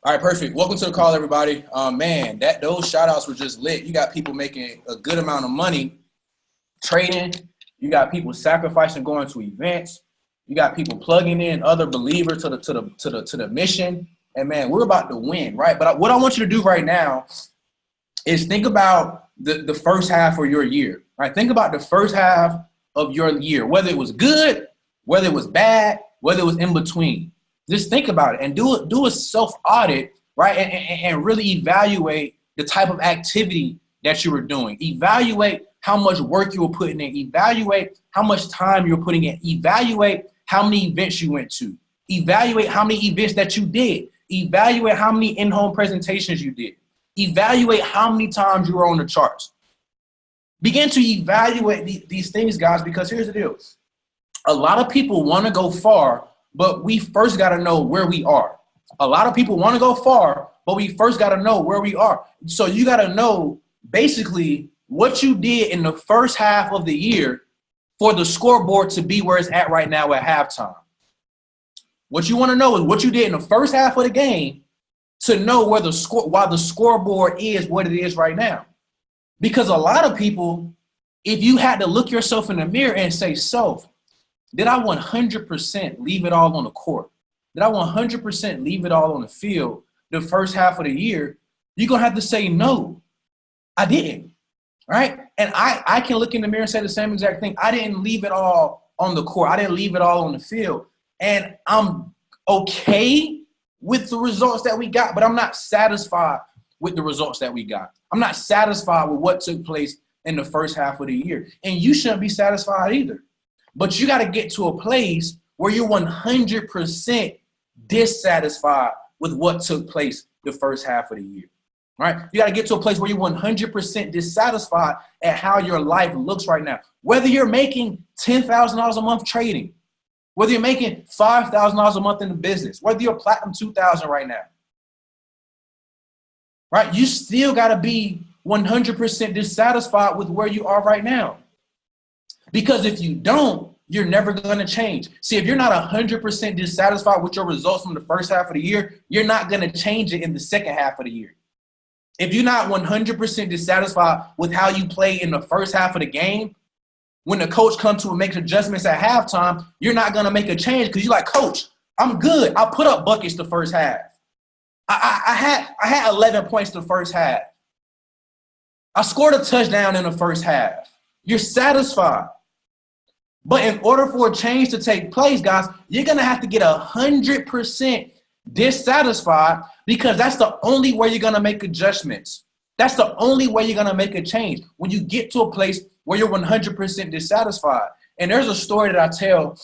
All right, perfect. Welcome to the call, everybody. Man, those shout outs were just lit. You got people making a good amount of money trading. You got people sacrificing going to events. You got people plugging in other believers to the mission. And man, we're about to win, right? But what I want you to do right now is think about the first half of your year, right? Think about the first half of your year, whether it was good, whether it was bad, whether it was in between. Just think about it and do a self-audit, right? And really evaluate the type of activity that you were doing. Evaluate how much work you were putting in. Evaluate how much time you're putting in. Evaluate how many events you went to. Evaluate how many events that you did. Evaluate how many in-home presentations you did. Evaluate how many times you were on the charts. Begin to evaluate these things, guys, because here's the deal. A lot of people want to go far, but we first got to know where we are. A lot of people want to go far, but we first got to know where we are. So you got to know basically what you did in the first half of the year for the scoreboard to be where it's at right now at halftime. What you want to know is what you did in the first half of the game to know why the scoreboard is what it is right now. Because a lot of people, if you had to look yourself in the mirror and say, self, did I 100% leave it all on the court? Did I 100% leave it all on the field the first half of the year? You're going to have to say, no, I didn't, right? And I can look in the mirror and say the same exact thing. I didn't leave it all on the court. I didn't leave it all on the field. And I'm okay with the results that we got, but I'm not satisfied with the results that we got. I'm not satisfied with what took place in the first half of the year. And you shouldn't be satisfied either. But you got to get to a place where you're 100% dissatisfied with what took place the first half of the year, right? You got to get to a place where you're 100% dissatisfied at how your life looks right now. Whether you're making $10,000 a month trading, whether you're making $5,000 a month in the business, whether you're platinum 2,000 right now, right? You still got to be 100% dissatisfied with where you are right now. Because if you don't, you're never going to change. See, if you're not 100% dissatisfied with your results from the first half of the year, you're not going to change it in the second half of the year. If you're not 100% dissatisfied with how you play in the first half of the game, when the coach comes to and makes adjustments at halftime, you're not going to make a change because you're like, coach, I'm good. I put up buckets the first half. I had 11 points the first half. I scored a touchdown in the first half. You're satisfied. But in order for a change to take place, guys, you're going to have to get 100% dissatisfied because that's the only way you're going to make adjustments. That's the only way you're going to make a change, when you get to a place where you're 100% dissatisfied. And there's a story that I tell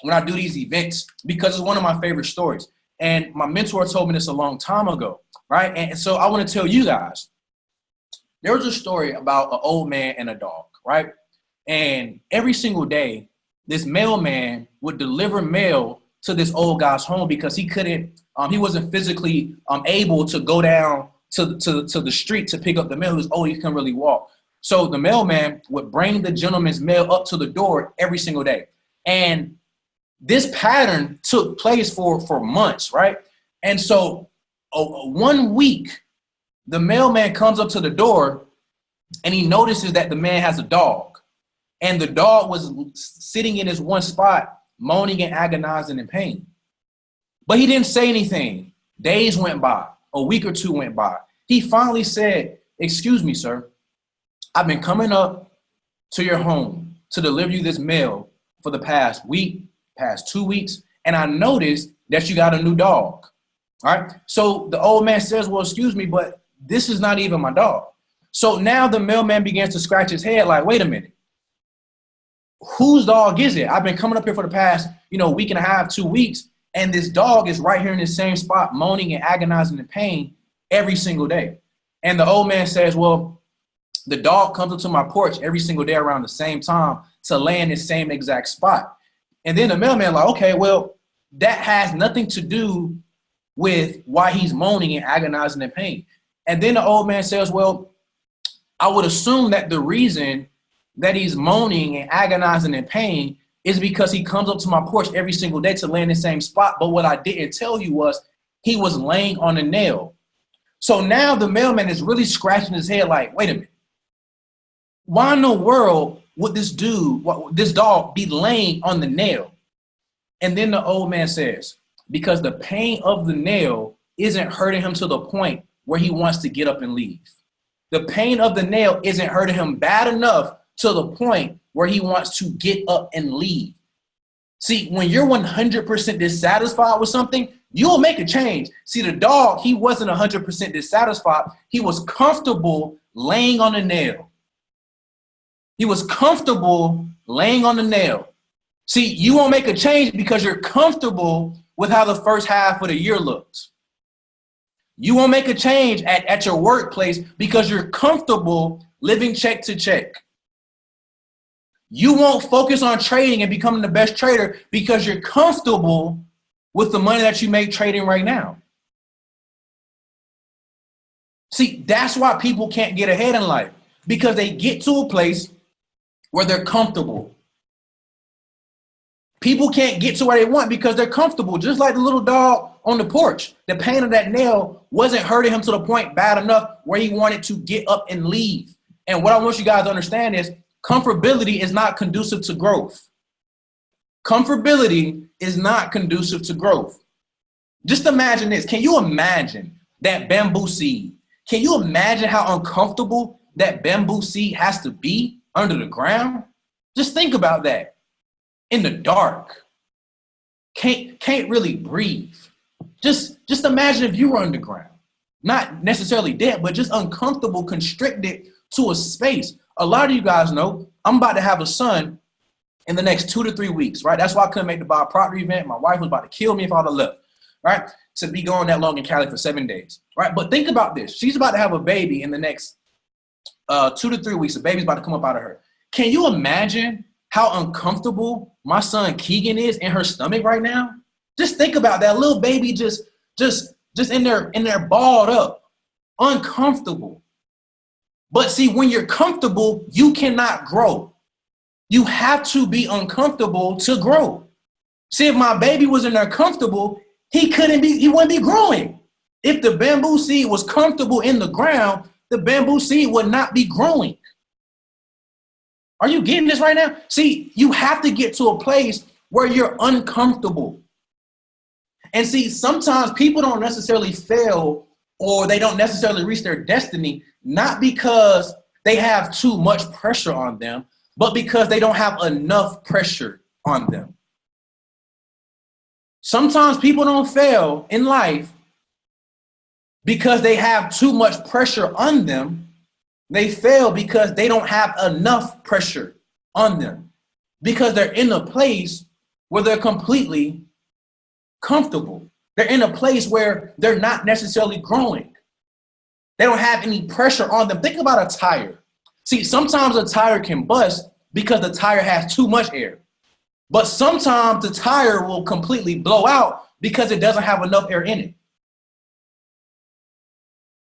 when I do these events because it's one of my favorite stories. And my mentor told me this a long time ago, right? And so I want to tell you guys, there was a story about an old man and a dog, right? And every single day, this mailman would deliver mail to this old guy's home because he wasn't physically able to go down to the street to pick up the mail. He was old, he couldn't really walk. So the mailman would bring the gentleman's mail up to the door every single day. And this pattern took place for months, right? And so one week, the mailman comes up to the door and he notices that the man has a dog. And the dog was sitting in his one spot, moaning and agonizing in pain. But he didn't say anything. Days went by. A week or two went by. He finally said, "Excuse me, sir. I've been coming up to your home to deliver you this mail for the past week, past 2 weeks, and I noticed that you got a new dog." All right. So the old man says, "Well, excuse me, but this is not even my dog." So now the mailman begins to scratch his head like, wait a minute. Whose dog is it? I've been coming up here for the past, week and a half, 2 weeks, and this dog is right here in the same spot, moaning and agonizing in pain every single day. And the old man says, "Well, the dog comes up to my porch every single day around the same time to lay in the same exact spot." And then the mailman like, okay, well, that has nothing to do with why he's moaning and agonizing in pain. And then the old man says, "Well, I would assume that the reason that he's moaning and agonizing in pain is because he comes up to my porch every single day to lay in the same spot. But what I didn't tell you was he was laying on a nail. So now the mailman is really scratching his head like, wait a minute. Why in the world would this dog be laying on the nail? And then the old man says, because the pain of the nail isn't hurting him to the point where he wants to get up and leave. The pain of the nail isn't hurting him bad enough to the point where he wants to get up and leave. See, when you're 100% dissatisfied with something, you'll make a change. See, the dog, he wasn't 100% dissatisfied. He was comfortable laying on the nail. He was comfortable laying on the nail. See, you won't make a change because you're comfortable with how the first half of the year looks. You won't make a change at your workplace because you're comfortable living check to check. You won't focus on trading and becoming the best trader because you're comfortable with the money that you make trading right now. See, that's why people can't get ahead in life, because they get to a place where they're comfortable. People can't get to where they want because they're comfortable, just like the little dog on the porch. The pain of that nail wasn't hurting him to the point bad enough where he wanted to get up and leave. And what I want you guys to understand is comfortability is not conducive to growth. Comfortability is not conducive to growth. Just imagine this. Can you imagine that bamboo seed? Can you imagine how uncomfortable that bamboo seed has to be under the ground? Just think about that. In the dark. Can't really breathe. Just imagine if you were underground. Not necessarily dead, but just uncomfortable, constricted to a space. A lot of you guys know I'm about to have a son in the next 2 to 3 weeks, right? That's why I couldn't make the Bob Proctor event. My wife was about to kill me if I would have left, right? To be going that long in Cali for 7 days, right? But think about this. She's about to have a baby in the next 2 to 3 weeks. The baby's about to come up out of her. Can you imagine how uncomfortable my son Keegan is in her stomach right now? Just think about that little baby just in there balled up, uncomfortable. But see, when you're comfortable, you cannot grow. You have to be uncomfortable to grow. See, if my baby was in there comfortable, he wouldn't be growing. If the bamboo seed was comfortable in the ground, the bamboo seed would not be growing. Are you getting this right now? See, you have to get to a place where you're uncomfortable. And see, sometimes people don't necessarily fail or they don't necessarily reach their destiny, not because they have too much pressure on them, but because they don't have enough pressure on them. Sometimes people don't fail in life because they have too much pressure on them. They fail because they don't have enough pressure on them, because they're in a place where they're completely comfortable. They're in a place where they're not necessarily growing. They don't have any pressure on them. Think about a tire. See, sometimes a tire can bust because the tire has too much air. But sometimes the tire will completely blow out because it doesn't have enough air in it.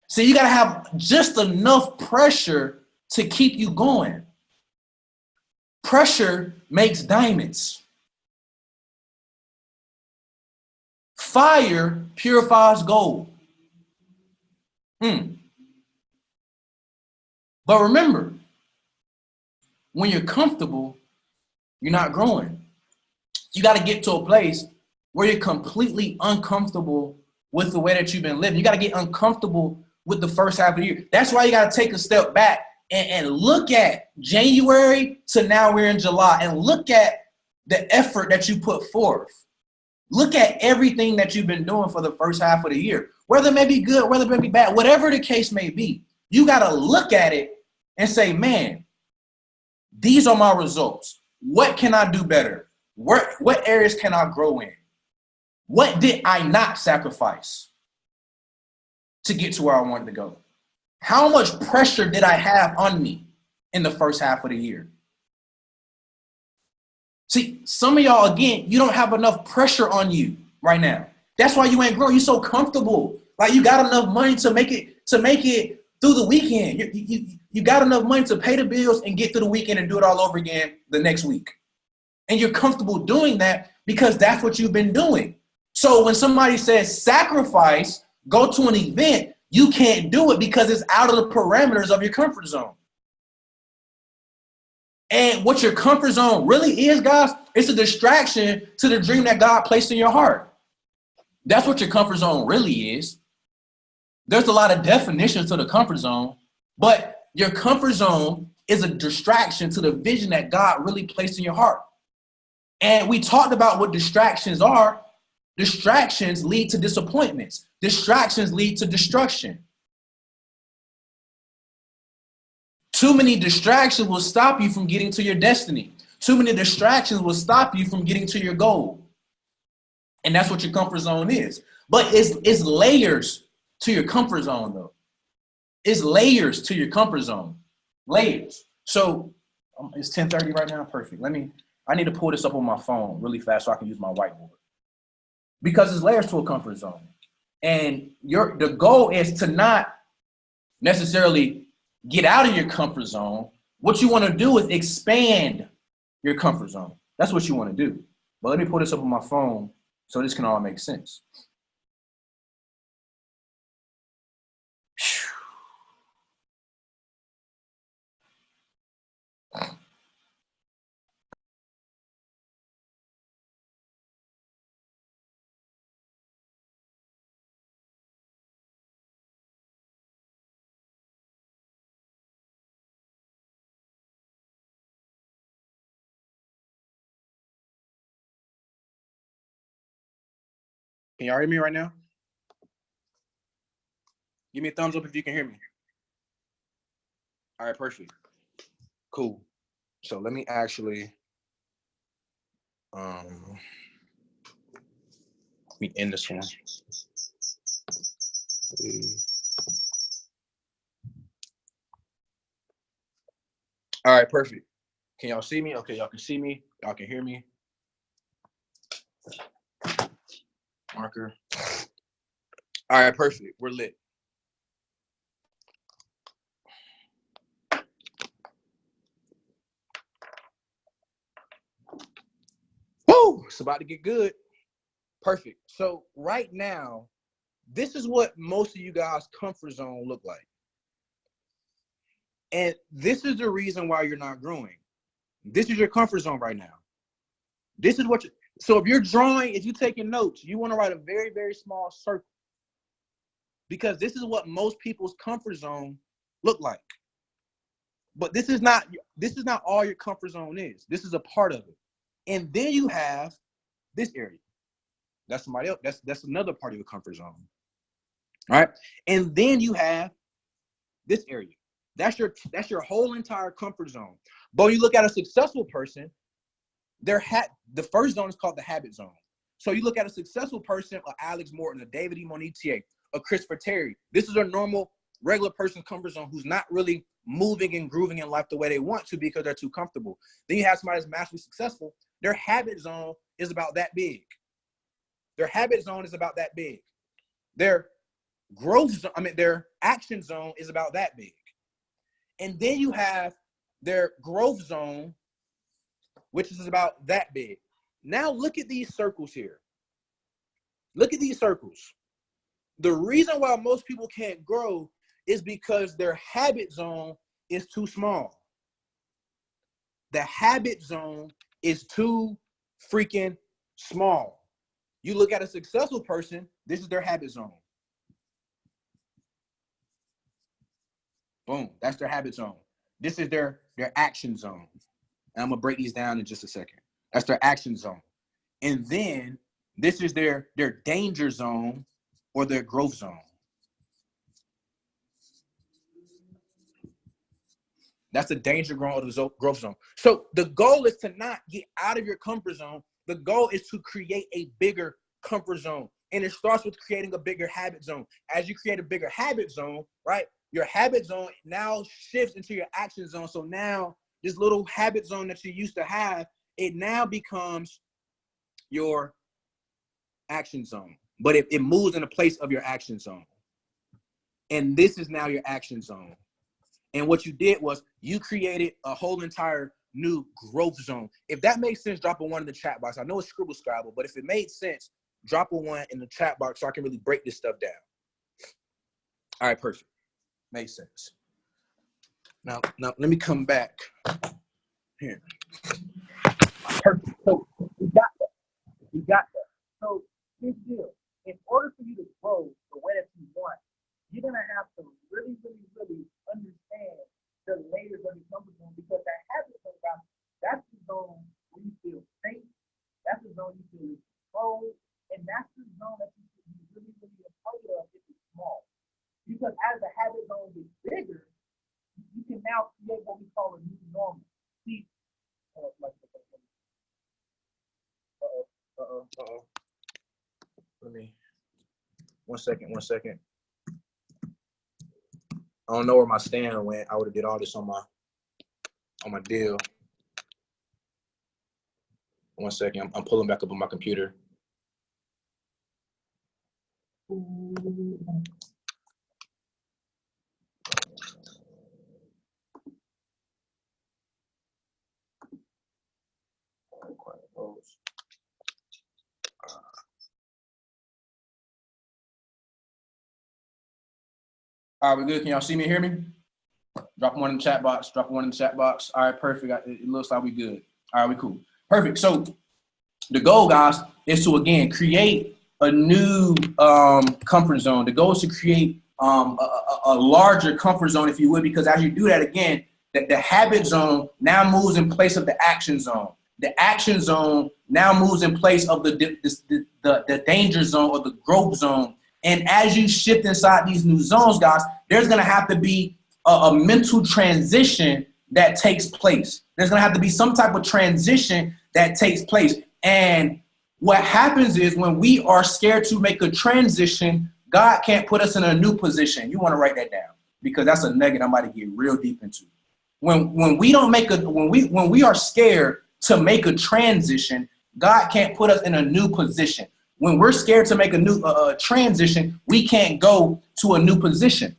So you got to have just enough pressure to keep you going. Pressure makes diamonds. Fire purifies gold. But remember, when you're comfortable, you're not growing. You got to get to a place where you're completely uncomfortable with the way that you've been living. You got to get uncomfortable with the first half of the year. That's why you got to take a step back and look at January to now we're in July, and look at the effort that you put forth. Look at everything that you've been doing for the first half of the year, whether it may be good, whether it may be bad, whatever the case may be. You got to look at it and say, man, these are my results. What can I do better? What areas can I grow in? What did I not sacrifice to get to where I wanted to go? How much pressure did I have on me in the first half of the year? See, some of y'all, again, you don't have enough pressure on you right now. That's why you ain't growing. You're so comfortable. Like, you got enough money to make it through the weekend. You got enough money to pay the bills and get through the weekend and do it all over again the next week. And you're comfortable doing that because that's what you've been doing. So when somebody says sacrifice, go to an event, you can't do it because it's out of the parameters of your comfort zone. And what your comfort zone really is, guys, it's a distraction to the dream that God placed in your heart. That's what your comfort zone really is. There's a lot of definitions to the comfort zone, but your comfort zone is a distraction to the vision that God really placed in your heart. And we talked about what distractions are. Distractions lead to disappointments. Distractions lead to destruction. Too many distractions will stop you from getting to your destiny. Too many distractions will stop you from getting to your goal. And that's what your comfort zone is. But it's layers to your comfort zone, though. It's layers to your comfort zone. Layers. So it's 10:30 right now. Perfect. I need to pull this up on my phone really fast so I can use my whiteboard. Because it's layers to a comfort zone. And the goal is to not necessarily get out of your comfort zone. What you want to do is expand your comfort zone. That's what you want to do. But let me pull this up on my phone so this can all make sense. Can y'all hear me right now? Give me a thumbs up if you can hear me. All right, perfect. Cool. So let me actually let me end this one. All right, perfect. Can y'all see me? Okay, y'all can see me. Y'all can hear me. Marker. All right, perfect. We're lit. Woo! It's about to get good. Perfect. So right now, this is what most of you guys' comfort zone look like. And this is the reason why you're not growing. This is your comfort zone right now. This is what so if you're drawing, if you're taking notes, you want to write a very, very small circle. Because this is what most people's comfort zone look like. But this is not all your comfort zone is. This is a part of it. And then you have this area. That's somebody else. That's another part of your comfort zone. All right. And then you have this area. That's your whole entire comfort zone. But when you look at a successful person, the first zone is called the habit zone. So you look at a successful person, a Alex Morton, a David E. Monetier, a Christopher Terry. This is a normal, regular person's comfort zone who's not really moving and grooving in life the way they want to because they're too comfortable. Then you have somebody that's massively successful. Their habit zone is about that big. Their habit zone is about that big. Their their action zone is about that big. And then you have their growth zone, which is about that big. Now look at these circles here. Look at these circles. The reason why most people can't grow is because their habit zone is too small. The habit zone is too freaking small. You look at a successful person, this is their habit zone. Boom, that's their habit zone. This is their action zone. And I'm gonna break these down in just a second. That's their action zone. And then this is their danger zone or their growth zone. That's the danger zone or the growth zone. So the goal is to not get out of your comfort zone. The goal is to create a bigger comfort zone. And it starts with creating a bigger habit zone. As you create a bigger habit zone, right? Your habit zone now shifts into your action zone. So now this little habit zone that you used to have, it now becomes your action zone. But it moves in the place of your action zone. And this is now your action zone. And what you did was you created a whole entire new growth zone. If that makes sense, drop a 1 in the chat box. I know it's scribble scrabble, but if it made sense, drop a one in the chat box so I can really break this stuff down. All right, perfect. Makes sense. Now let me come back here. Perfect. So we got that. We got that. So here's the deal. In order for you to grow the way that you want, you're gonna have to really, really, really understand the layers of your comfort zone, because that habit zone, that's the zone where you feel safe. That's the zone you feel in control, and that's the zone that you should be really, really afraid of if it's small. Because as the habit zone gets bigger, you can now create what we call a new normal. See, let me, one second. I don't know where my stand went. I would have did all this on my deal. One second, I'm pulling back up on my computer. All right, we good? Can y'all see me and hear me? Drop one in the chat box. Drop one in the chat box. All right, perfect. It looks like we good. All right, we cool. Perfect. So the goal, guys, is to, again, create a new comfort zone. The goal is to create a larger comfort zone, if you would, because as you do that, again, the habit zone now moves in place of the action zone. The action zone now moves in place of the danger zone or the growth zone. And as you shift inside these new zones, guys, there's going to have to be a mental transition that takes place. There's going to have to be some type of transition that takes place. And what happens is when we are scared to make a transition, God can't put us in a new position. You want to write that down, because that's a nugget I'm about to get real deep into. When we don't make when we are scared to make a transition, God can't put us in a new position. When we're scared to make a new transition, we can't go to a new position,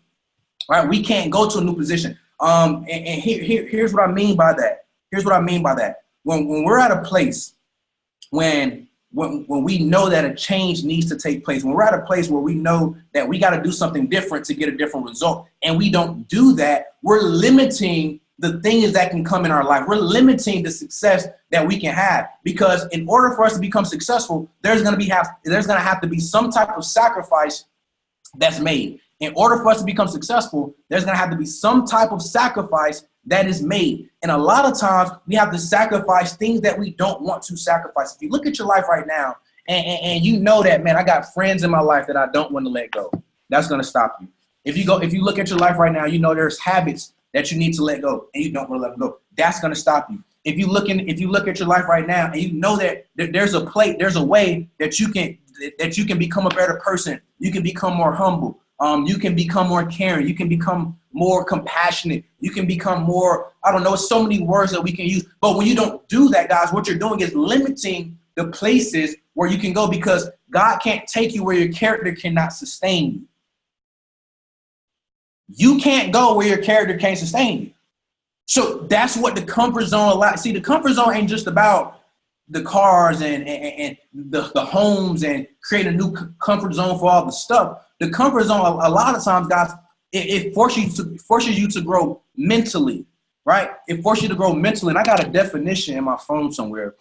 right? We can't go to a new position. And here's what I mean by that. Here's what I mean by that. When we're at a place, when we know that a change needs to take place, when we're at a place where we know that we got to do something different to get a different result, and we don't do that, we're limiting the things that can come in our life. We're limiting the success that we can have, because in order for us to become successful, there's going to have to be some type of sacrifice that's made. In order for us to become successful, there's going to have to be some type of sacrifice that is made. And a lot of times we have to sacrifice things that we don't want to sacrifice. If you look at your life right now and you know that, man, I got friends in my life that I don't want to let go, that's going to stop you. If you look at your life right now, you know there's habits that you need to let go and you don't want to let them go, that's going to stop you. If you look at your life right now and you know that there's a way that you can become a better person, you can become more humble, you can become more caring, you can become more compassionate, you can become more, I don't know, so many words that we can use. But when you don't do that, guys, what you're doing is limiting the places where you can go, because God can't take you where your character cannot sustain you. You can't go where your character can't sustain you. So that's what the comfort zone allows. See, the comfort zone ain't just about the cars and the homes and create a new comfort zone for all the stuff. The comfort zone, a lot of times, guys, it forces you to grow mentally, right? It forces you to grow mentally. And I got a definition in my phone somewhere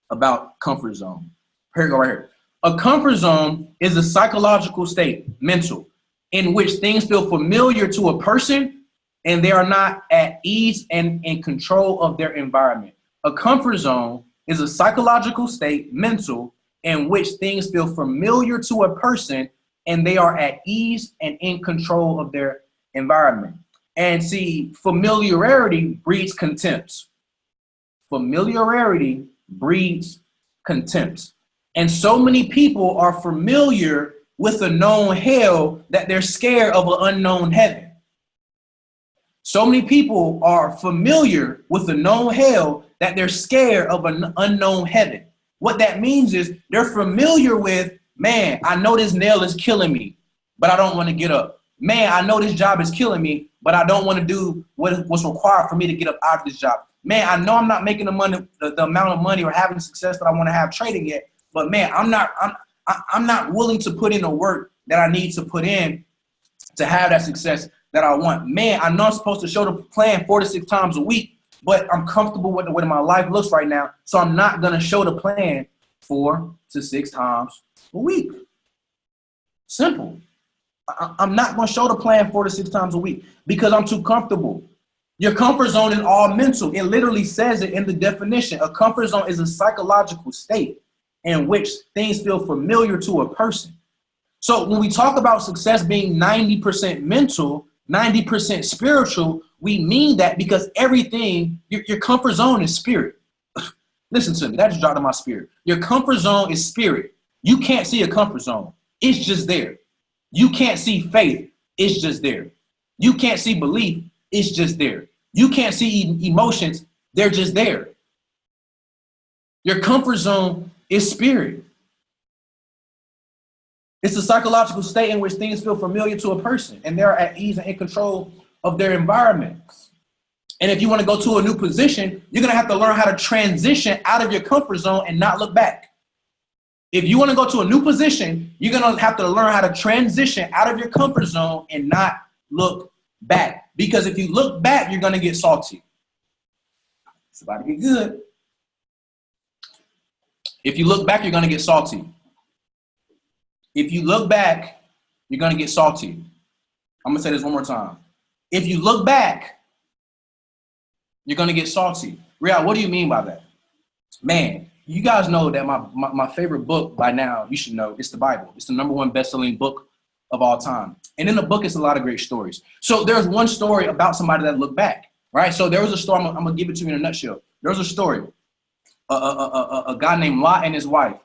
about comfort zone. Here you go, right here. A comfort zone is a psychological state, mental, in which things feel familiar to a person and they are not at ease and in control of their environment. A comfort zone is a psychological state, mental, in which things feel familiar to a person and they are at ease and in control of their environment. And see, familiarity breeds contempt. Familiarity breeds contempt. And so many people are familiar with a known hell that they're scared of an unknown heaven. So many people are familiar with a known hell that they're scared of an unknown heaven. What that means is they're familiar with, man, I know this nail is killing me, but I don't want to get up. Man, I know this job is killing me, but I don't want to do what's required for me to get up out of this job. Man, I know I'm not making the amount of money or having the success that I want to have trading yet, but man, I'm not willing to put in the work that I need to put in to have that success that I want. Man, I know I'm supposed to show the plan 4 to 6 times a week, but I'm comfortable with the way my life looks right now. So I'm not going to show the plan 4 to 6 times a week. Simple. I'm not going to show the plan 4 to 6 times a week because I'm too comfortable. Your comfort zone is all mental. It literally says it in the definition. A comfort zone is a psychological state in which things feel familiar to a person. So when we talk about success being 90% mental, 90% spiritual, we mean that because everything, your comfort zone is spirit. Listen to me, that just dropped in my spirit. Your comfort zone is spirit. You can't see a comfort zone. It's just there. You can't see faith. It's just there. You can't see belief. It's just there. You can't see emotions. They're just there. Your comfort zone is spirit. It's a psychological state in which things feel familiar to a person and they're at ease and in control of their environments. And if you want to go to a new position, you're going to have to learn how to transition out of your comfort zone and not look back. If you want to go to a new position, you're going to have to learn how to transition out of your comfort zone and not look back. Because if you look back, you're going to get salty. It's about to get good. If you look back, you're going to get salty. If you look back, you're going to get salty. I'm going to say this one more time. If you look back, you're going to get salty. Riyahd, what do you mean by that? Man, you guys know that my favorite book by now, you should know, it's the Bible. It's the #1 best-selling book of all time. And in the book, it's a lot of great stories. So there's one story about somebody that looked back, right? So there was a story, I'm going to give it to you in a nutshell. There was a story, a guy named Lot and his wife.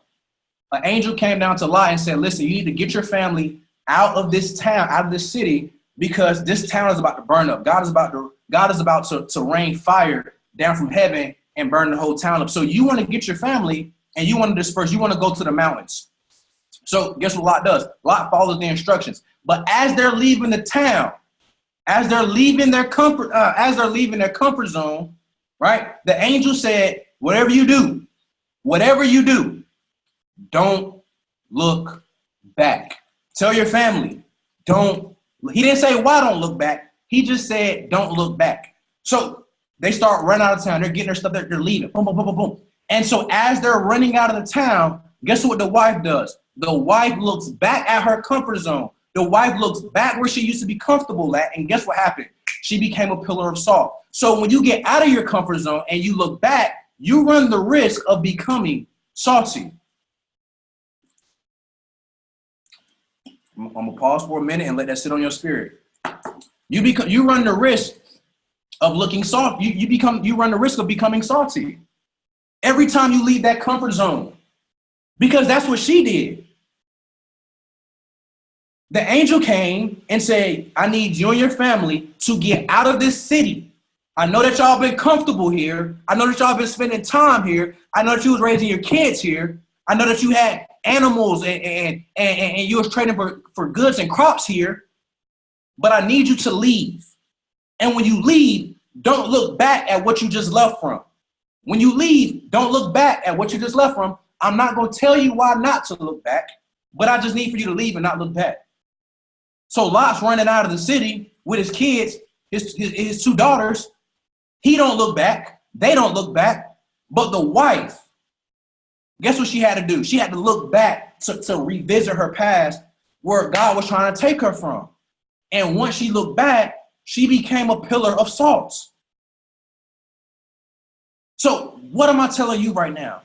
An angel came down to Lot and said, listen, you need to get your family out of this town, out of this city, because this town is about to burn up. God is about to rain fire down from heaven and burn the whole town up. So you want to get your family and you want to disperse. You want to go to the mountains. So guess what Lot does? Lot follows the instructions. But as they're leaving the town, as they're leaving their comfort zone, right? The angel said, whatever you do, don't look back. Tell your family, he didn't say why don't look back. He just said, don't look back. So they start running out of town. They're getting their stuff. They're leaving. Boom, boom, boom, boom, boom. And so as they're running out of the town, guess what the wife does? The wife looks back at her comfort zone. The wife looks back where she used to be comfortable at. And guess what happened? She became a pillar of salt. So when you get out of your comfort zone and you look back, you run the risk of becoming salty. I'm going to pause for a minute and let that sit on your spirit. You run the risk of looking soft. You run the risk of becoming salty every time you leave that comfort zone, because that's what she did. The angel came and said, I need you and your family to get out of this city. I know that y'all been comfortable here. I know that y'all been spending time here. I know that you was raising your kids here. I know that you had animals and you was trading for goods and crops here, but I need you to leave. And when you leave, don't look back at what you just left from. When you leave, don't look back at what you just left from. I'm not going to tell you why not to look back, but I just need for you to leave and not look back. So Lot's running out of the city with his kids, his 2 daughters. He don't look back. They don't look back. But the wife, guess what she had to do? She had to look back to revisit her past where God was trying to take her from. And once she looked back, she became a pillar of salt. So what am I telling you right now?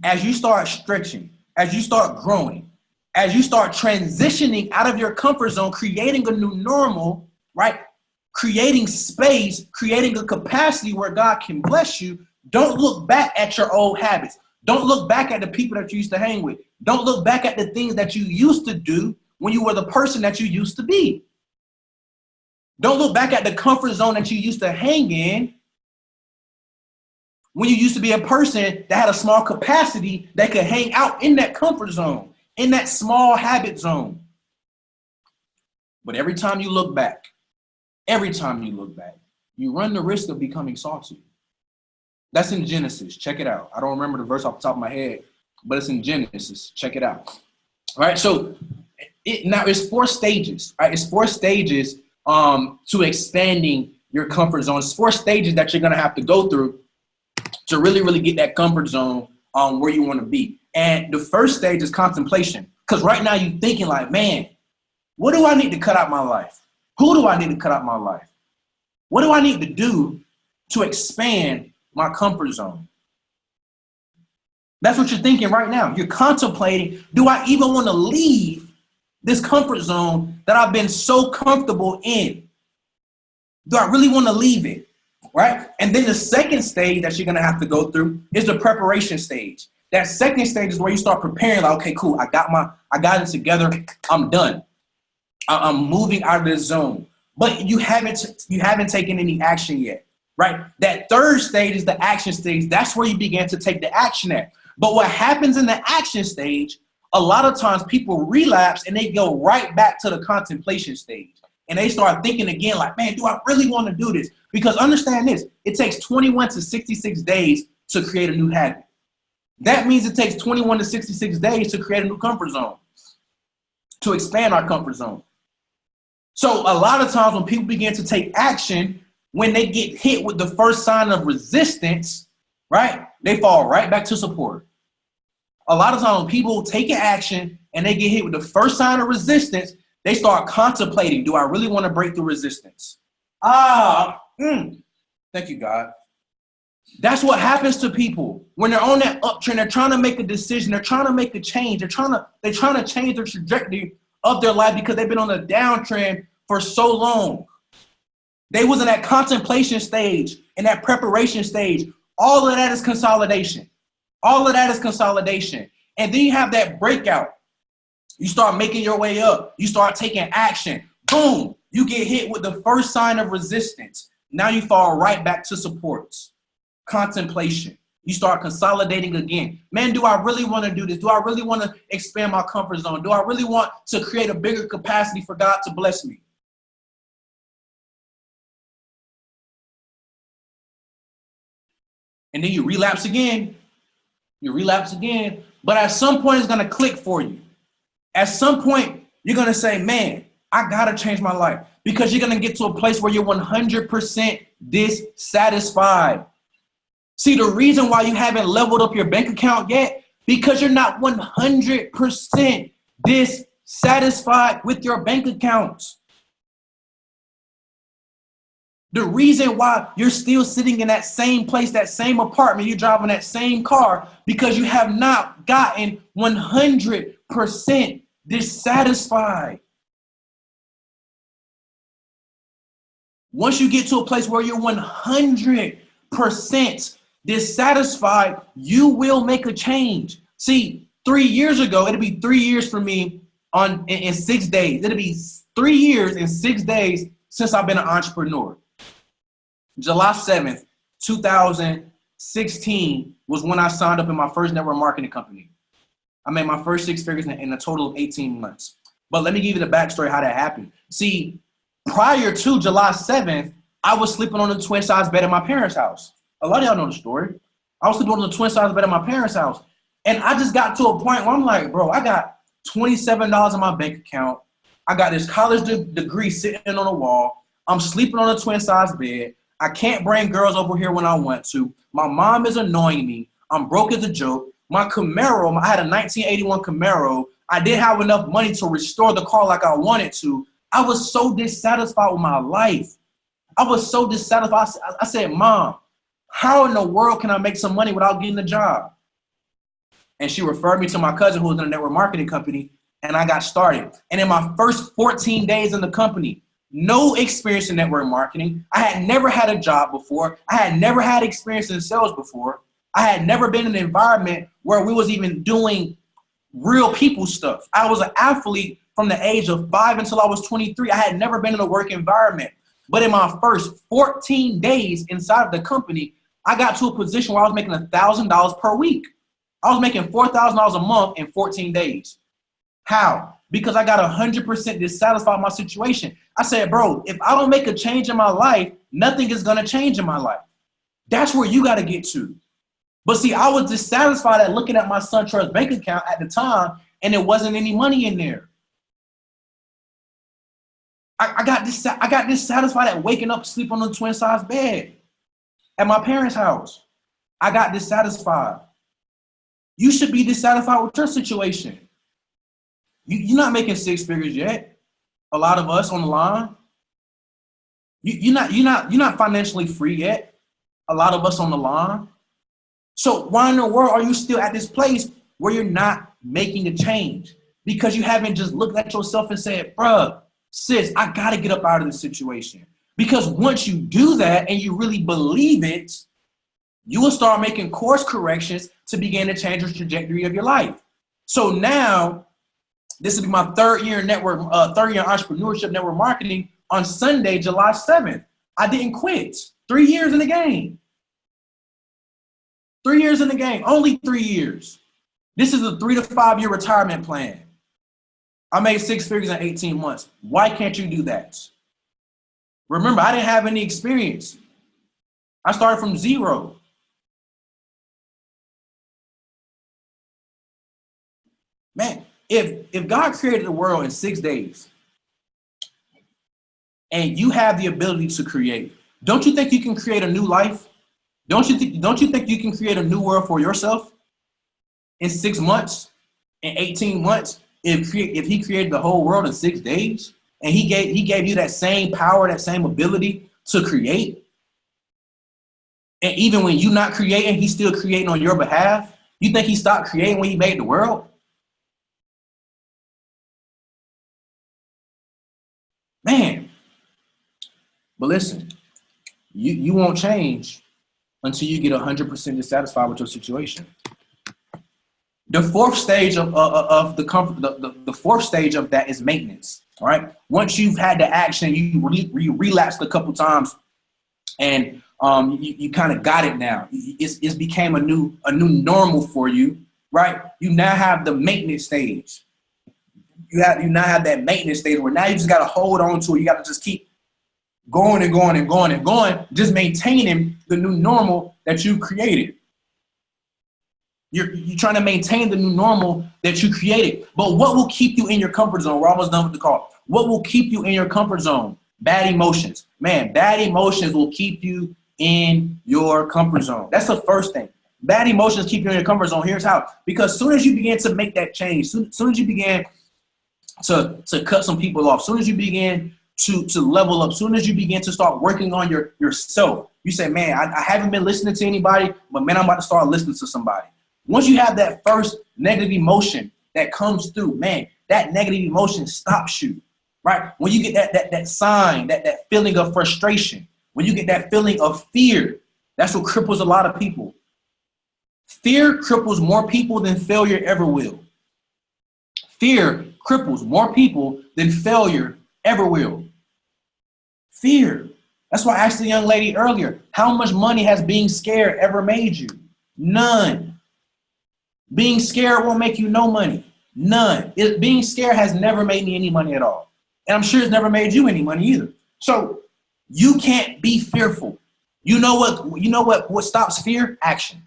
As you start stretching, as you start growing, as you start transitioning out of your comfort zone, creating a new normal, right? Creating space, creating a capacity where God can bless you. Don't look back at your old habits. Don't look back at the people that you used to hang with. Don't look back at the things that you used to do when you were the person that you used to be. Don't look back at the comfort zone that you used to hang in when you used to be a person that had a small capacity that could hang out in that comfort zone, in that small habit zone. But every time you look back, you run the risk of becoming salty. That's in Genesis. Check it out. I don't remember the verse off the top of my head, but it's in Genesis. Check it out. right? So now it's 4 stages, right? It's 4 stages to expanding your comfort zone. It's 4 stages that you're going to have to go through to really, really get that comfort zone where you want to be. And the first stage is contemplation. Because right now you're thinking like, man, what do I need to cut out my life? Who do I need to cut out my life? What do I need to do to expand my comfort zone? That's what you're thinking right now. You're contemplating, do I even want to leave this comfort zone that I've been so comfortable in? Do I really want to leave it? Right? And then the second stage that you're going to have to go through is the preparation stage. That second stage is where you start preparing, like, okay, cool, I got it together. I'm done. I'm moving out of this zone. But you haven't taken any action yet, right? That third stage is the action stage. That's where you begin to take the action at. But what happens in the action stage, a lot of times people relapse and they go right back to the contemplation stage. And they start thinking again, like, man, do I really want to do this? Because understand this, it takes 21 to 66 days to create a new habit. That means it takes 21 to 66 days to create a new comfort zone, to expand our comfort zone. So a lot of times when people begin to take action, when they get hit with the first sign of resistance, right, they fall right back to support. A lot of times when people take action and they get hit with the first sign of resistance, they start contemplating, do I really want to break through resistance? Thank you, God. That's what happens to people when they're on that uptrend. They're trying to make a decision. They're trying to make a change. They're trying to change the trajectory of their life because they've been on a downtrend for so long. They was in that contemplation stage and that preparation stage. All of that is consolidation. All of that is consolidation. And then you have that breakout. You start making your way up. You start taking action. Boom. You get hit with the first sign of resistance. Now you fall right back to supports. Contemplation. You start consolidating again. Man, do I really want to do this? Do I really want to expand my comfort zone? Do I really want to create a bigger capacity for God to bless me? And then you relapse again. You relapse again. But at some point, it's going to click for you. At some point, you're going to say, man, I got to change my life. Because you're going to get to a place where you're 100% dissatisfied. See, the reason why you haven't leveled up your bank account yet, because you're not 100% dissatisfied with your bank accounts. The reason why you're still sitting in that same place, that same apartment, you're driving that same car, because you have not gotten 100% dissatisfied. Once you get to a place where you're 100% dissatisfied, you will make a change. See, 3 years ago, it'll be 3 years for me in 6 days. It'll be 3 years and 6 days since I've been an entrepreneur. July 7th, 2016 was when I signed up in my first network marketing company. I made my first 6 figures in a total of 18 months. But let me give you the backstory how that happened. See, prior to July 7th, I was sleeping on the twin size bed in my parents' house. A lot of y'all know the story. I was sleeping on the twin size bed in my parents' house. And I just got to a point where I'm like, bro, I got $27 in my bank account. I got this college degree sitting on the wall. I'm sleeping on a twin size bed. I can't bring girls over here when I want to. My mom is annoying me. I'm broke as a joke. My Camaro, I had a 1981 Camaro. I didn't have enough money to restore the car like I wanted to. I was so dissatisfied with my life. I was so dissatisfied. I said, Mom, how in the world can I make some money without getting a job? And she referred me to my cousin who was in a network marketing company, and I got started. And in my first 14 days in the company, no experience in network marketing. I had never had a job before. I had never had experience in sales before. I had never been in an environment where we was even doing real people stuff. I was an athlete from the age of 5 until I was 23. I had never been in a work environment. But in my first 14 days inside of the company, I got to a position where I was making $1,000 per week. I was making $4,000 a month in 14 days. How? Because I got 100% dissatisfied with my situation. I said, bro, if I don't make a change in my life, nothing is going to change in my life. That's where you got to get to. But see, I was dissatisfied at looking at my SunTrust bank account at the time, and there wasn't any money in there. I got dissatisfied at waking up, sleep on the twin size bed at my parents' house. I got dissatisfied. You should be dissatisfied with your situation. You're not making six figures yet. A lot of us on the line. You're not financially free yet. A lot of us on the line. So why in the world are you still at this place where you're not making a change? Because you haven't just looked at yourself and said, bruh, sis, I gotta get up out of this situation. Because once you do that and you really believe it, you will start making course corrections to begin to change the trajectory of your life. So now, this will be my third year in entrepreneurship network marketing on Sunday, July 7th. I didn't quit. 3 years in the game. 3 years in the game, only 3 years. This is a 3 to 5 year retirement plan. I made six figures in 18 months. Why can't you do that? Remember, I didn't have any experience. I started from zero. Man, if God created the world in 6 days and you have the ability to create, don't you think you can create a new life? Don't you think you can create a new world for yourself in 6 months, in 18 months? If he created the whole world in 6 days and he gave you that same power, that same ability to create, and even when you're not creating, he's still creating on your behalf, you think he stopped creating when he made the world? Man, but listen, you won't change until you get 100% dissatisfied with your situation. The fourth stage of the fourth stage of that is maintenance. All right. Once you've had the action, you relapsed a couple times, and you kind of got it now. It's became a new normal for you, right? You now have the maintenance stage. You now have that maintenance stage where now you just got to hold on to it. You got to just keep going and going and going and going, just maintaining the new normal that you created. You're trying to maintain the new normal that you created. But what will keep you in your comfort zone? We're almost done with the call. What will keep you in your comfort zone? Bad emotions. Man, bad emotions will keep you in your comfort zone. That's the first thing. Bad emotions keep you in your comfort zone. Here's how. Because as soon as you begin to make that change, soon as you begin to cut some people off, soon as you begin to level up, soon as you begin to start working on yourself, you say, man, I haven't been listening to anybody, but man, I'm about to start listening to somebody. Once you have that first negative emotion that comes through, man, that negative emotion stops you, right? When you get that sign, that feeling of frustration, when you get that feeling of fear, that's what cripples a lot of people. Fear cripples more people than failure ever will. Fear cripples more people than failure ever will. Fear. That's why I asked the young lady earlier, how much money has being scared ever made you? None. Being scared won't make you no money. None. Being scared has never made me any money at all. And I'm sure it's never made you any money either. So you can't be fearful. You know what stops fear? Action.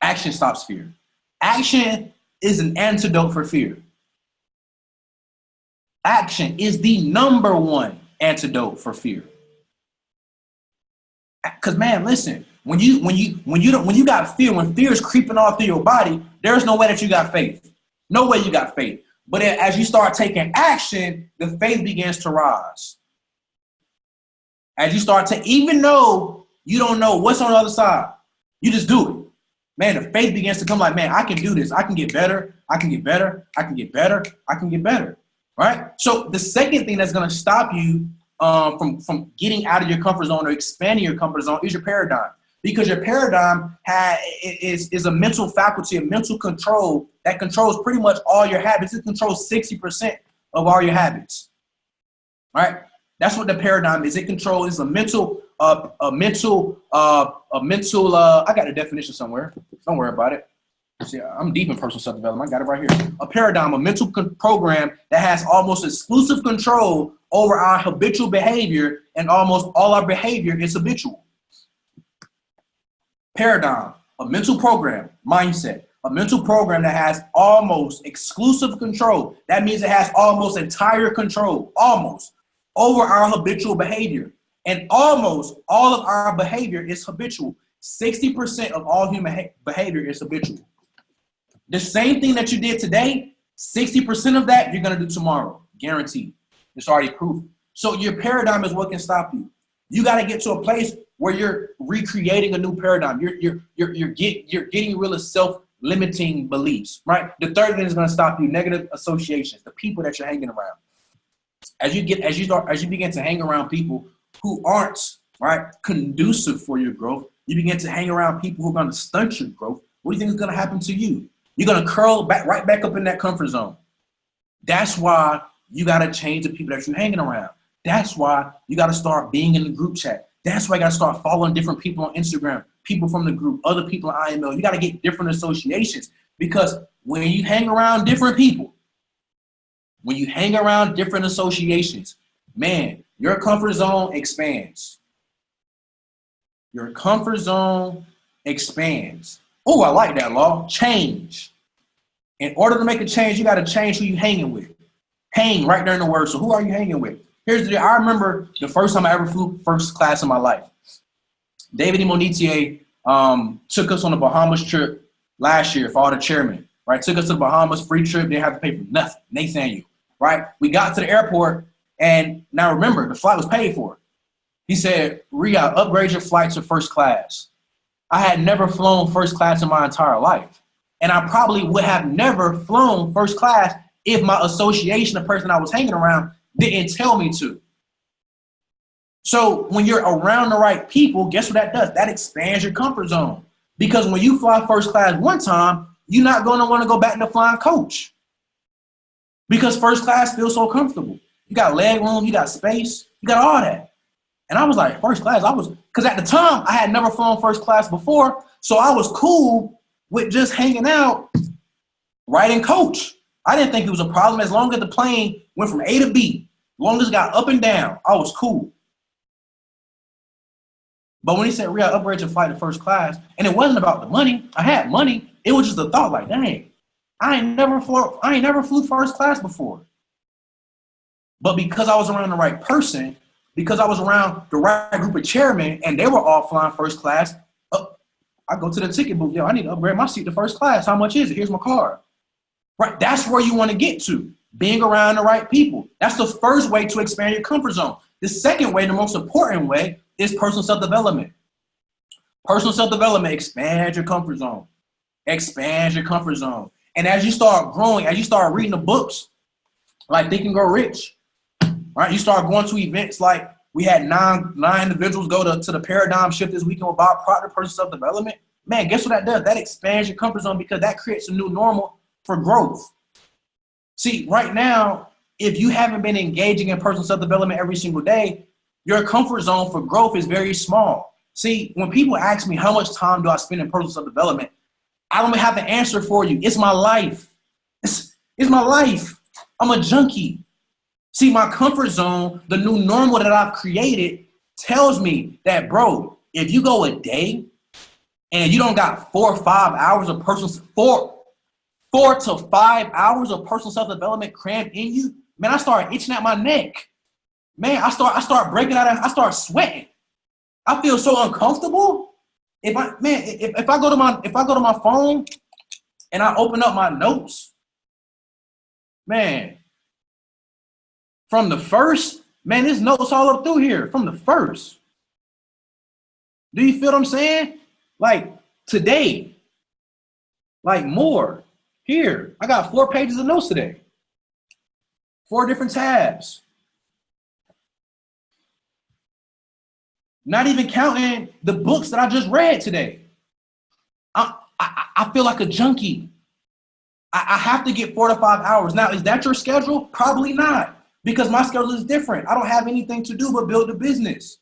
Action stops fear. Action is an antidote for fear. Action is the number one antidote for fear. Because man, listen, when you got fear, when fear is creeping all through your body, there's no way that you got faith. No way you got faith. But as you start taking action, the faith begins to rise. As you start to, even though you don't know what's on the other side, you just do it. Man, the faith begins to come like, man, I can do this. I can get better. I can get better. I can get better. I can get better. Right? So the second thing that's going to stop you from getting out of your comfort zone or expanding your comfort zone is your paradigm. Because your paradigm is a mental faculty, a mental control that controls pretty much all your habits. It controls 60% of all your habits. Right? That's what the paradigm is. It controls a mental, I got a definition somewhere. Don't worry about it. See, I'm deep in personal self-development. I got it right here. A paradigm, a mental program that has almost exclusive control over our habitual behavior, and almost all our behavior is habitual. Paradigm, a mental program, mindset, a mental program that has almost exclusive control. That means it has almost entire control, almost, over our habitual behavior. And almost all of our behavior is habitual. 60% of all human behavior is habitual. The same thing that you did today, 60% of that you're going to do tomorrow, guaranteed. It's already proven. So your paradigm is what can stop you. You got to get to a place where you're recreating a new paradigm. You're getting rid of self-limiting beliefs, right? The third thing is going to stop you: negative associations, the people that you're hanging around. As you begin to hang around people who aren't, right, conducive for your growth, you begin to hang around people who are going to stunt your growth. What do you think is going to happen to you? You're going to curl right back up in that comfort zone. That's why you got to change the people that you're hanging around. That's why you got to start being in the group chat. That's why you got to start following different people on Instagram, people from the group, other people in IML. You got to get different associations, because when you hang around different people, when you hang around different associations, man, your comfort zone expands. Your comfort zone expands. Oh, I like that, Law. Change. In order to make a change, you got to change who you hanging with. Hang right there in the word. So who are you hanging with? Here's the deal. I remember the first time I ever flew first class in my life. David E. Monetier took us on a Bahamas trip last year for all the chairmen, right? Took us to the Bahamas, free trip. Didn't have to pay for nothing. Nathaniel, right? We got to the airport, and now remember, the flight was paid for. He said, Riyahd, upgrade your flight to first class. I had never flown first class in my entire life. And I probably would have never flown first class if my association, the person I was hanging around, didn't tell me to. So when you're around the right people, guess what that does? That expands your comfort zone. Because when you fly first class one time, you're not going to want to go back to flying coach. Because first class feels so comfortable. You got leg room, you got space, you got all that. And I was like, first class, because at the time, I had never flown first class before, so I was cool with just hanging out right in coach. I didn't think it was a problem. As long as the plane went from A to B, as long as it got up and down, I was cool. But when he said, Riyahd, upgrade your flight to first class, and it wasn't about the money. I had money. It was just a thought like, dang, I ain't never flew first class before. But because I was around the right person, because I was around the right group of chairmen, and they were all flying first class, I go to the ticket booth. Yo, I need to upgrade my seat to first class. How much is it? Here's my card. Right, that's where you want to get to, being around the right people. That's the first way to expand your comfort zone. The second way, the most important way, is personal self-development. Personal self-development expands your comfort zone. Expands your comfort zone. And as you start growing, as you start reading the books, like Think and Grow Rich, right? You start going to events like we had nine individuals go to the paradigm shift this weekend about personal self-development. Man, guess what that does? That expands your comfort zone, because that creates a new normal for growth. See, right now, if you haven't been engaging in personal self-development every single day, your comfort zone for growth is very small. See, when people ask me how much time do I spend in personal self-development, I don't have an answer for you. It's my life. It's my life. I'm a junkie. See, my comfort zone, the new normal that I've created, tells me that, bro, if you go a day and you don't got 4 or 5 hours of four to 5 hours of personal self-development crammed in you, man, I start itching at my neck. Man, I start breaking out. I start sweating. I feel so uncomfortable. If I go to my phone and I open up my notes, man, from the first, man, there's notes all up through here from the first. Do you feel what I'm saying? Like today, like more. Here, I got 4 pages of notes today. 4 different tabs. Not even counting the books that I just read today. I feel like a junkie. I have to get 4 to 5 hours. Now, is that your schedule? Probably not, because my schedule is different. I don't have anything to do but build a business.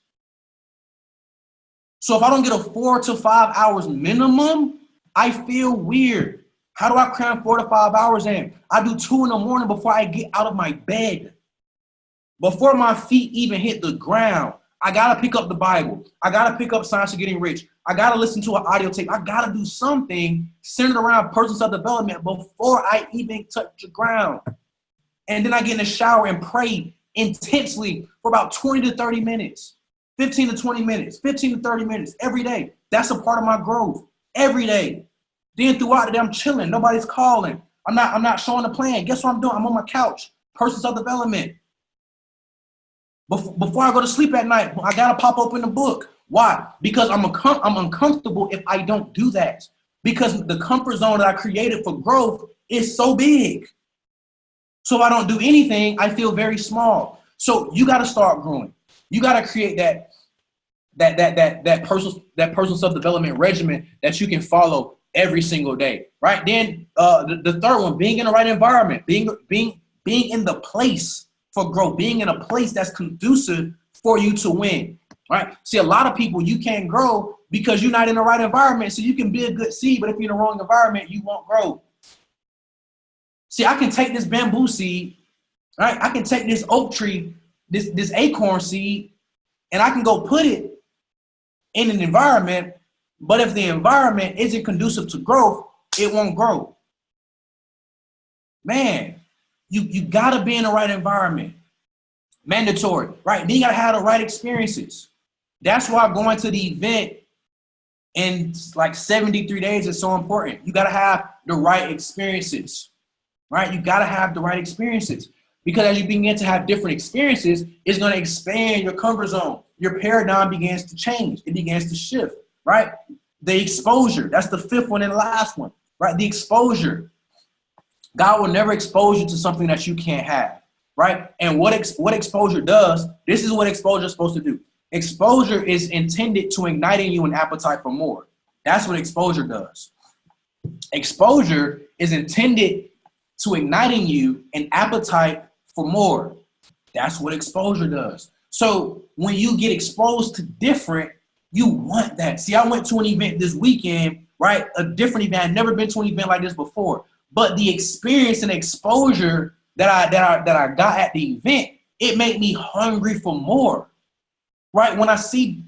So if I don't get a 4 to 5 hours minimum, I feel weird. How do I cram 4 to 5 hours in? I do 2 in the morning before I get out of my bed. Before my feet even hit the ground, I got to pick up the Bible. I got to pick up Science of Getting Rich. I got to listen to an audio tape. I got to do something centered around personal self-development before I even touch the ground. And then I get in the shower and pray intensely for about 20 to 30 minutes, 15 to 20 minutes, 15 to 30 minutes every day. That's a part of my growth every day. Then throughout the day, I'm chilling. Nobody's calling. I'm not showing a plan. Guess what I'm doing? I'm on my couch. Personal self-development. Before I go to sleep at night, I got to pop open the book. Why? Because I'm uncomfortable if I don't do that. Because the comfort zone that I created for growth is so big. So if I don't do anything, I feel very small. So you got to start growing. You got to create that personal self-development regimen that you can follow every single day, right? Then the third one, being in the right environment, being in the place for growth, being in a place that's conducive for you to win, right? See, a lot of people, you can't grow because you're not in the right environment. So you can be a good seed, but if you're in the wrong environment, you won't grow. See, I can take this bamboo seed, right? I can take this oak tree, this acorn seed, and I can go put it in an environment, but if the environment isn't conducive to growth, it won't grow. Man, you gotta be in the right environment. Mandatory, right? Then you gotta have the right experiences. That's why going to the event in like 73 days is so important. You gotta have the right experiences, right? You gotta have the right experiences, because as you begin to have different experiences, it's gonna expand your comfort zone. Your paradigm begins to change. It begins to shift, right? The exposure, that's the fifth one and the last one, right? The exposure. God will never expose you to something that you can't have, right? And what exposure does, this is what exposure is supposed to do. Exposure is intended to ignite in you an appetite for more. That's what exposure does. Exposure is intended to ignite in you an appetite for more. That's what exposure does. So when you get exposed to different, you want that. See, I went to an event this weekend, right? A different event. I've never been to an event like this before. But the experience and exposure that I got at the event, it made me hungry for more. Right? When I see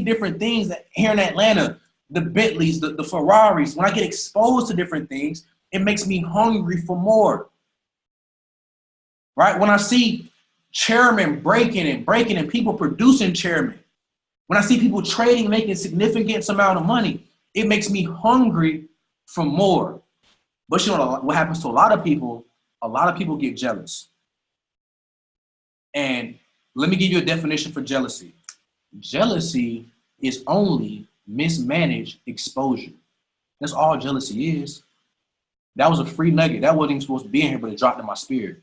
different things that here in Atlanta, the Bentleys, the Ferraris, when I get exposed to different things, it makes me hungry for more. Right? When I see chairmen breaking and people producing chairmen, when I see people trading, making significant amount of money, it makes me hungry for more. But you know what happens to a lot of people? A lot of people get jealous. And let me give you a definition for jealousy. Jealousy is only mismanaged exposure. That's all jealousy is. That was a free nugget. That wasn't even supposed to be in here, but it dropped in my spirit.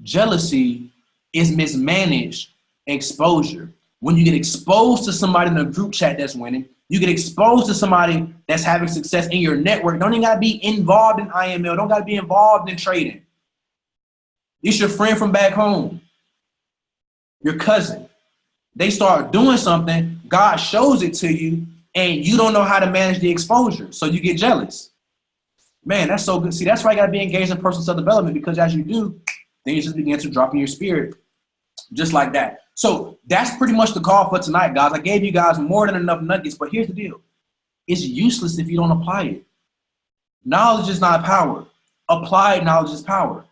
Jealousy is mismanaged exposure. When you get exposed to somebody in a group chat that's winning, you get exposed to somebody that's having success in your network. Don't even gotta be involved in IML. Don't gotta be involved in trading. It's your friend from back home, your cousin. They start doing something, God shows it to you, and you don't know how to manage the exposure. So you get jealous. Man, that's so good. See, that's why you gotta be engaged in personal self-development, because as you do, things just begin to drop in your spirit, just like that. So that's pretty much the call for tonight, guys. I gave you guys more than enough nuggets, but here's the deal. It's useless if you don't apply it. Knowledge is not power. Applied knowledge is power.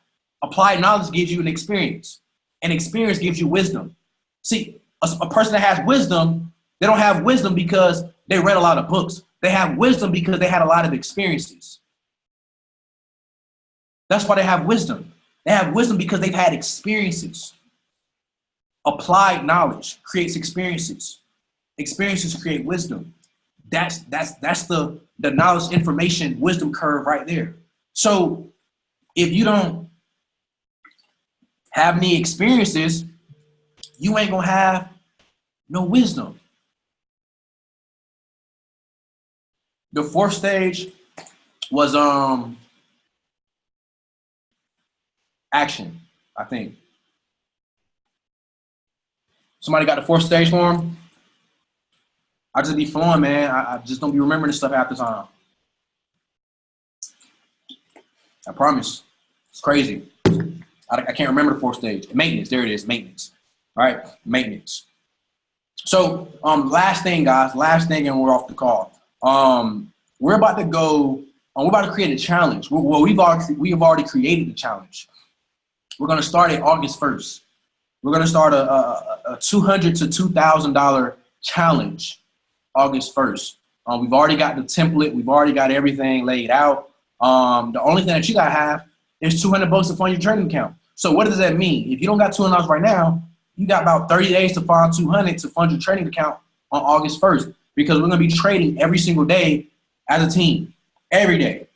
Applied knowledge gives you an experience. And experience gives you wisdom. See, a person that has wisdom, they don't have wisdom because they read a lot of books. They have wisdom because they had a lot of experiences. That's why they have wisdom. They have wisdom because they've had experiences. Applied knowledge creates experiences. Experiences create wisdom. That's the knowledge, information, wisdom curve right there. So if you don't have any experiences, you ain't gonna have no wisdom. The fourth stage was action, I think. Somebody got the fourth stage for him? I just be flowing, man. I just don't be remembering this stuff half the time. I promise. It's crazy. I can't remember the fourth stage. Maintenance. There it is. Maintenance. All right. Maintenance. So last thing, guys, last thing, and we're off the call. We're about to go. We're about to create a challenge. Well, we have already created the challenge. We're going to start it August 1st. We're going to start a $200 to $2,000 challenge August 1st. We've already got the template. We've already got everything laid out. The only thing that you got to have is $200 to fund your trading account. So what does that mean? If you don't got $200 right now, you got about 30 days to find $200 to fund your trading account on August 1st, because we're going to be trading every single day as a team, every day,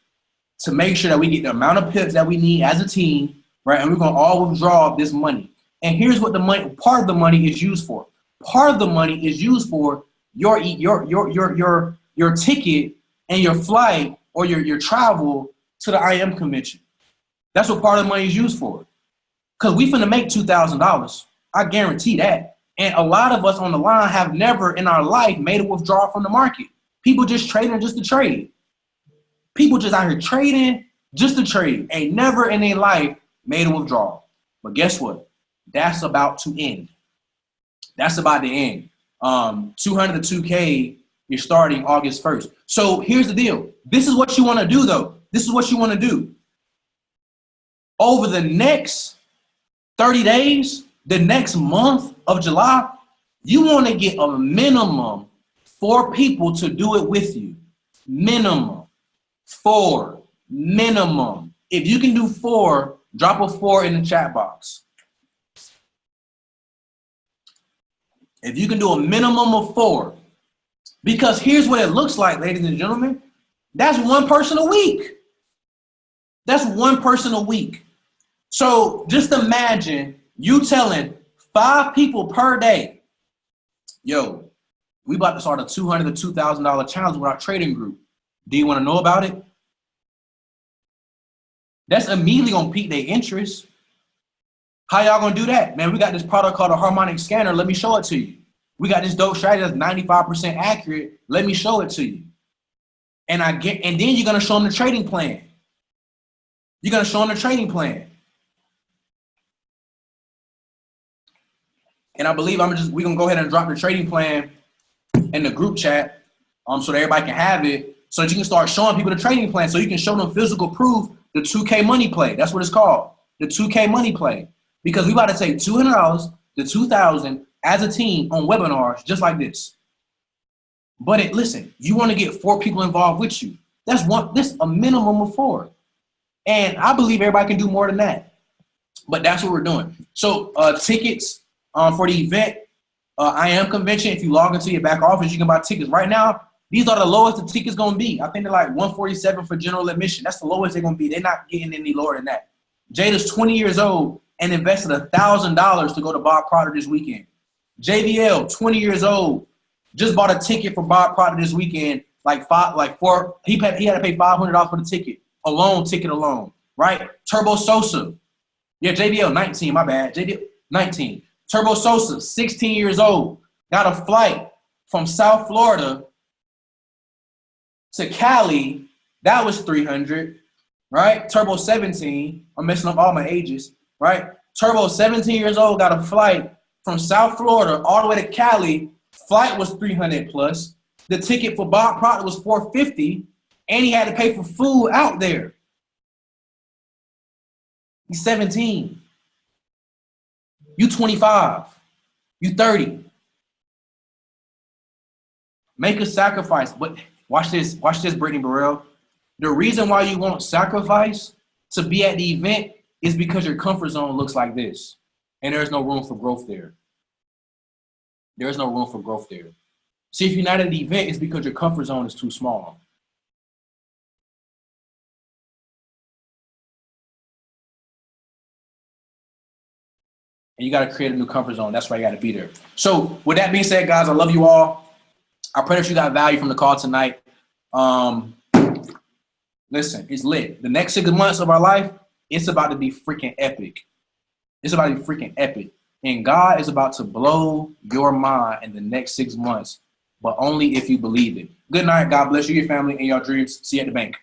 to make sure that we get the amount of pips that we need as a team, right? And we're going to all withdraw this money. And here's what the money, part of the money is used for. Part of the money is used for your ticket and your flight or your travel to the IM convention. That's what part of the money is used for. Because we finna make $2,000. I guarantee that. And a lot of us on the line have never in our life made a withdrawal from the market. People just trading just to trade. People just out here trading just to trade. Ain't never in their life made a withdrawal. But guess what? That's about to end. That's about to end. 200 to 2K, you're starting August 1st. So here's the deal. This is what you want to do, though. This is what you want to do. Over the next 30 days, the next month of July, you want to get a minimum 4 people to do it with you. Minimum 4. Minimum. If you can do 4, drop a 4 in the chat box. If you can do a minimum of 4. Because here's what it looks like, ladies and gentlemen. That's 1 person a week. That's 1 person a week. So just imagine you telling 5 people per day, yo, we about to start a $200 to $2,000 challenge with our trading group. Do you want to know about it? That's immediately going to pique their interest. How y'all going to do that? Man, we got this product called a harmonic scanner. Let me show it to you. We got this dope strategy that's 95% accurate. Let me show it to you. And then you're going to show them the trading plan. You're going to show them the trading plan. And I believe we're going to go ahead and drop the trading plan in the group chat so that everybody can have it, so that you can start showing people the trading plan, so you can show them physical proof, the 2K money play. That's what it's called, the 2K money play. Because we about to take $200 to $2,000 as a team on webinars just like this. But listen, you want to get 4 people involved with you. That's a minimum of 4. And I believe everybody can do more than that. But that's what we're doing. So tickets for the event, IM convention, if you log into your back office, you can buy tickets. Right now, these are the lowest the tickets going to be. I think they're like $147 for general admission. That's the lowest they're going to be. They're not getting any lower than that. Jada's 20 years old and invested $1,000 to go to Bob Proctor this weekend. JVL, 20 years old, just bought a ticket for Bob Proctor this weekend, he had to pay $500 for the ticket alone, right? Turbo Sosa, yeah, JVL, 19, my bad, JVL, 19. Turbo Sosa, 16 years old, got a flight from South Florida to Cali. That was $300, right? Turbo 17, I'm messing up all my ages, right? Turbo 17 years old, got a flight from South Florida all the way to Cali. Flight was $300 plus. The ticket for Bob Proctor was $450, and he had to pay for food out there. He's 17. You 25. You 30. Make a sacrifice. But watch this, Brittany Burrell. The reason why you won't sacrifice to be at the event is because your comfort zone looks like this. And there's no room for growth there. There's no room for growth there. See, if you're not at the event, it's because your comfort zone is too small. And you got to create a new comfort zone. That's why you got to be there. So with that being said, guys, I love you all. I pray that you got value from the call tonight. Listen, it's lit. The next 6 months of our life, it's about to be freaking epic. It's about to be freaking epic. And God is about to blow your mind in the next 6 months, but only if you believe it. Good night. God bless you, your family, and your dreams. See you at the bank.